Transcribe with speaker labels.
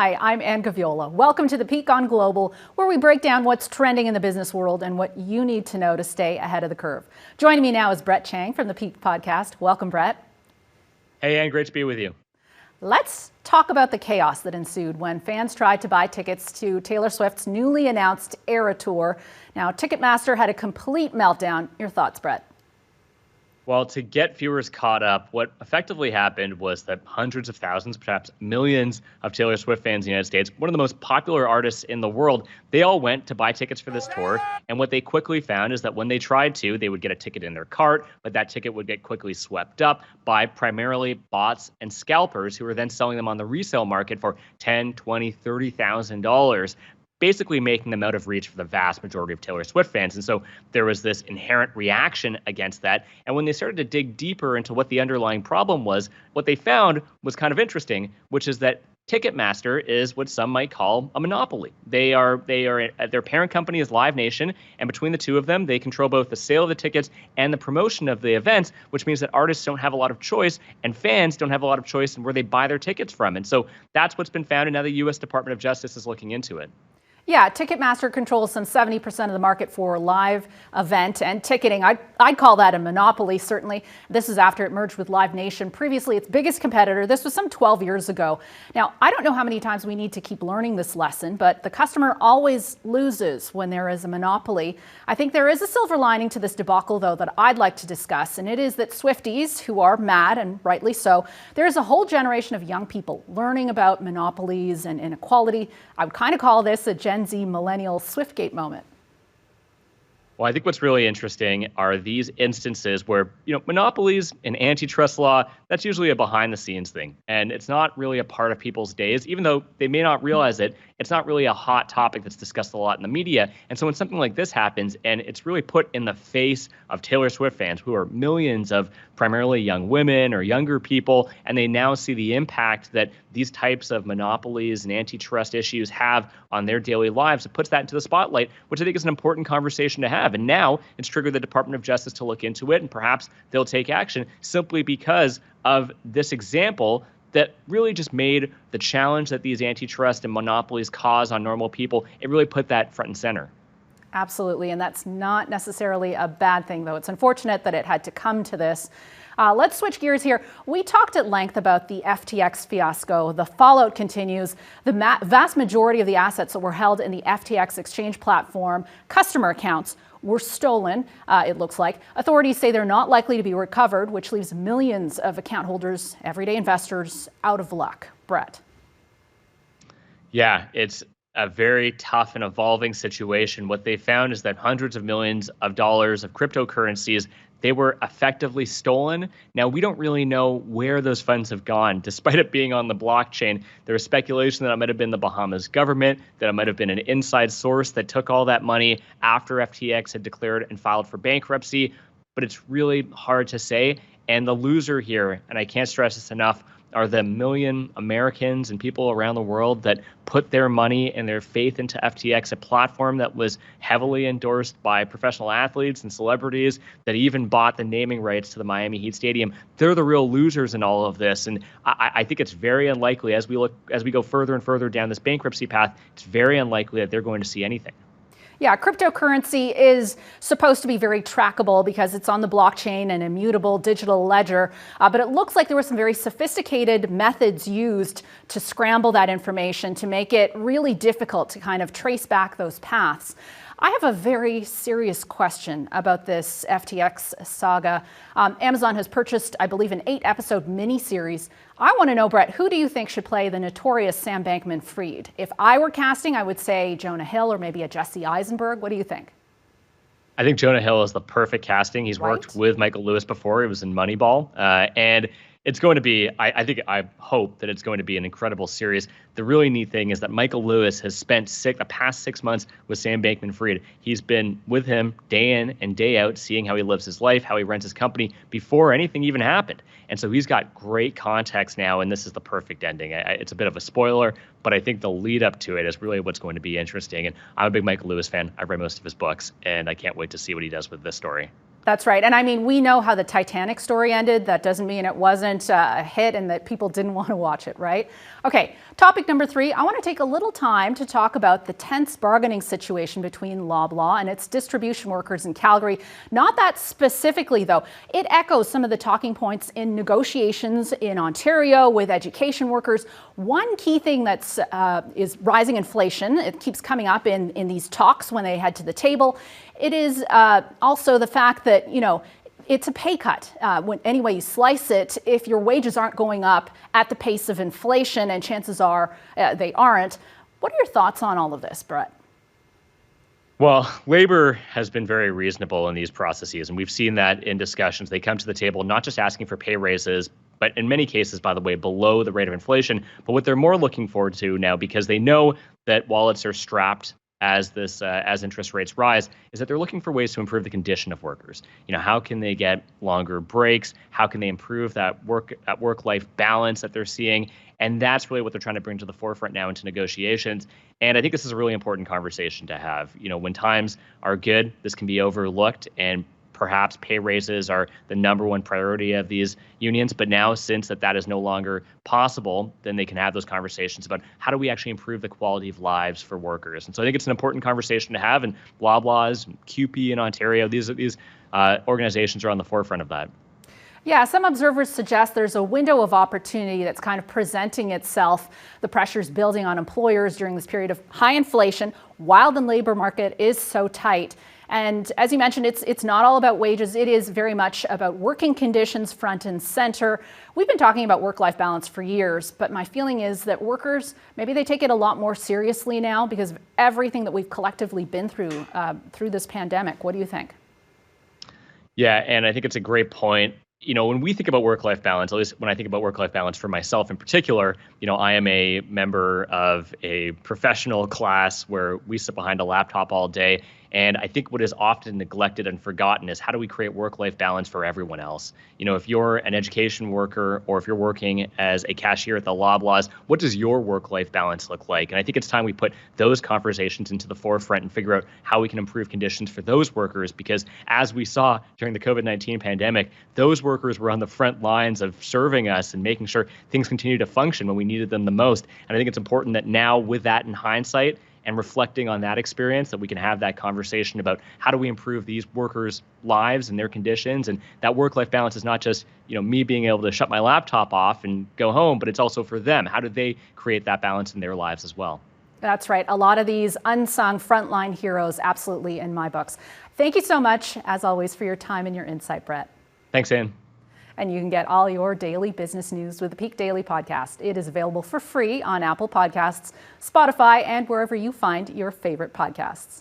Speaker 1: Hi, I'm Anne Gaviola. Welcome to the Peak on Global, where we break down what's trending in the business world and what you need to know to stay ahead of the curve. Joining me now is Brett Chang from the Peak podcast. Welcome, Brett.
Speaker 2: Hey, Anne, great to be with you.
Speaker 1: Let's talk about the chaos that ensued when fans tried to buy tickets to Taylor Swift's newly announced Era Tour. Now, Ticketmaster had a complete meltdown. Your thoughts, Brett?
Speaker 2: Well, to get viewers caught up, what effectively happened was that hundreds of thousands, perhaps millions of Taylor Swift fans in the United States, one of the most popular artists in the world, they all went to buy tickets for this tour. And what they quickly found is that when they tried to, they would get a ticket in their cart, but that ticket would get quickly swept up by primarily bots and scalpers who were then selling them on the resale market for $10,000, $20,000, $30,000. Basically making them out of reach for the vast majority of Taylor Swift fans. And so there was this inherent reaction against that. And when they started to dig deeper into what the underlying problem was, what they found was kind of interesting, which is that Ticketmaster is what some might call a monopoly. Their parent company is Live Nation, and between the two of them, they control both the sale of the tickets and the promotion of the events, which means that artists don't have a lot of choice and fans don't have a lot of choice in where they buy their tickets from. And so that's what's been found, and now the U.S. Department of Justice is looking into it.
Speaker 1: Yeah, Ticketmaster controls some 70% of the market for live event and ticketing. I'd call that a monopoly, certainly. This is after it merged with Live Nation, previously its biggest competitor. This was some 12 years ago. Now, I don't know how many times we need to keep learning this lesson, but the customer always loses when there is a monopoly. I think there is a silver lining to this debacle, though, that I'd like to discuss, and it is that Swifties, who are mad, and rightly so, there's a whole generation of young people learning about monopolies and inequality. I would kind of call this a Gen Z millennial Swiftgate moment.
Speaker 2: Well, I think what's really interesting are these instances where, monopolies and antitrust law, that's usually a behind the scenes thing. And it's not really a part of people's days, even though they may not realize it. It's not really a hot topic that's discussed a lot in the media. And so when something like this happens and it's really put in the face of Taylor Swift fans, who are millions of primarily young women or younger people, and they now see the impact that these types of monopolies and antitrust issues have on their daily lives, it puts that into the spotlight, which I think is an important conversation to have. And now it's triggered the Department of Justice to look into it, and perhaps they'll take action simply because of this example that really just made the challenge that these antitrust and monopolies cause on normal people, it really put that front and center.
Speaker 1: Absolutely, and that's not necessarily a bad thing, though. It's unfortunate that it had to come to this. Let's switch gears here. We talked at length about the FTX fiasco. The fallout continues. The vast majority of the assets that were held in the FTX exchange platform, customer accounts, were stolen, it looks like. Authorities say they're not likely to be recovered, which leaves millions of account holders, everyday investors, out of luck. Brett.
Speaker 2: Yeah, it's a very tough and evolving situation. What they found is that hundreds of millions of dollars of cryptocurrencies, they were effectively stolen. Now, we don't really know where those funds have gone. Despite it being on the blockchain, there was speculation that it might have been the Bahamas government, that it might have been an inside source that took all that money after FTX had declared and filed for bankruptcy. But it's really hard to say. And the loser here, and I can't stress this enough, are the million Americans and people around the world that put their money and their faith into FTX, a platform that was heavily endorsed by professional athletes and celebrities that even bought the naming rights to the Miami Heat Stadium. They're the real losers in all of this. And I think it's very unlikely as we go further and further down this bankruptcy path, it's very unlikely that they're going to see anything.
Speaker 1: Yeah, cryptocurrency is supposed to be very trackable because it's on the blockchain and immutable digital ledger. But it looks like there were some very sophisticated methods used to scramble that information to make it really difficult to kind of trace back those paths. I have a very serious question about this FTX saga. Amazon has purchased, I believe, an 8-episode miniseries. I want to know, Brett, who do you think should play the notorious Sam Bankman-Fried? If I were casting, I would say Jonah Hill or maybe a Jesse Eisenberg. What do you think?
Speaker 2: I think Jonah Hill is the perfect casting. He's worked with Michael Lewis before. He was in Moneyball. And it's going to be, I hope that it's going to be an incredible series. The really neat thing is that Michael Lewis has spent the past 6 months with Sam Bankman-Fried. He's been with him day in and day out, seeing how he lives his life, how he runs his company before anything even happened. And so he's got great context now, and this is the perfect ending. It's a bit of a spoiler, but I think the lead up to it is really what's going to be interesting. And I'm a big Michael Lewis fan. I've read most of his books, and I can't wait to see what he does with this story.
Speaker 1: That's right. And I mean, we know how the Titanic story ended. That doesn't mean it wasn't a hit and that people didn't want to watch it, right? Okay, topic number 3. I want to take a little time to talk about the tense bargaining situation between Loblaw and its distribution workers in Calgary. Not that specifically, though. It echoes some of the talking points in negotiations in Ontario with education workers. One key thing that's is rising inflation. It keeps coming up in these talks when they head to the table. It is also the fact that, it's a pay cut. Any way you slice it, if your wages aren't going up at the pace of inflation, and chances are they aren't. What are your thoughts on all of this, Brett?
Speaker 2: Well, labor has been very reasonable in these processes, and we've seen that in discussions. They come to the table not just asking for pay raises, but in many cases, by the way, below the rate of inflation. But what they're more looking forward to now, because they know that wallets are strapped as interest rates rise, is that they're looking for ways to improve the condition of workers. How can they get longer breaks? How can they improve that work-life balance that they're seeing? And that's really what they're trying to bring to the forefront now into negotiations. And I think this is a really important conversation to have. When times are good, this can be overlooked, and perhaps pay raises are the number one priority of these unions. But now, since that is no longer possible, then they can have those conversations about how do we actually improve the quality of lives for workers. And so I think it's an important conversation to have. And Loblaws, QP in Ontario, these organizations are on the forefront of that.
Speaker 1: Yeah, some observers suggest there's a window of opportunity that's kind of presenting itself. The pressures building on employers during this period of high inflation while the labor market is so tight. And as you mentioned, it's not all about wages. It is very much about working conditions front and center. We've been talking about work-life balance for years, but my feeling is that workers, maybe they take it a lot more seriously now because of everything that we've collectively been through this pandemic. What do you think?
Speaker 2: Yeah, and I think it's a great point. When we think about work-life balance, at least when I think about work-life balance for myself in particular, I am a member of a professional class where we sit behind a laptop all day. And I think what is often neglected and forgotten is how do we create work-life balance for everyone else? If you're an education worker or if you're working as a cashier at the Loblaws, what does your work-life balance look like? And I think it's time we put those conversations into the forefront and figure out how we can improve conditions for those workers, because as we saw during the COVID-19 pandemic, those workers were on the front lines of serving us and making sure things continue to function when we needed them the most. And I think it's important that now, with that in hindsight, and reflecting on that experience, that we can have that conversation about how do we improve these workers' lives and their conditions. And that work-life balance is not just, me being able to shut my laptop off and go home, but it's also for them. How do they create that balance in their lives as well?
Speaker 1: That's right. A lot of these unsung frontline heroes, absolutely, in my books. Thank you so much, as always, for your time and your insight, Brett.
Speaker 2: Thanks, Anne.
Speaker 1: And you can get all your daily business news with the Peak Daily Podcast. It is available for free on Apple Podcasts, Spotify, and wherever you find your favorite podcasts.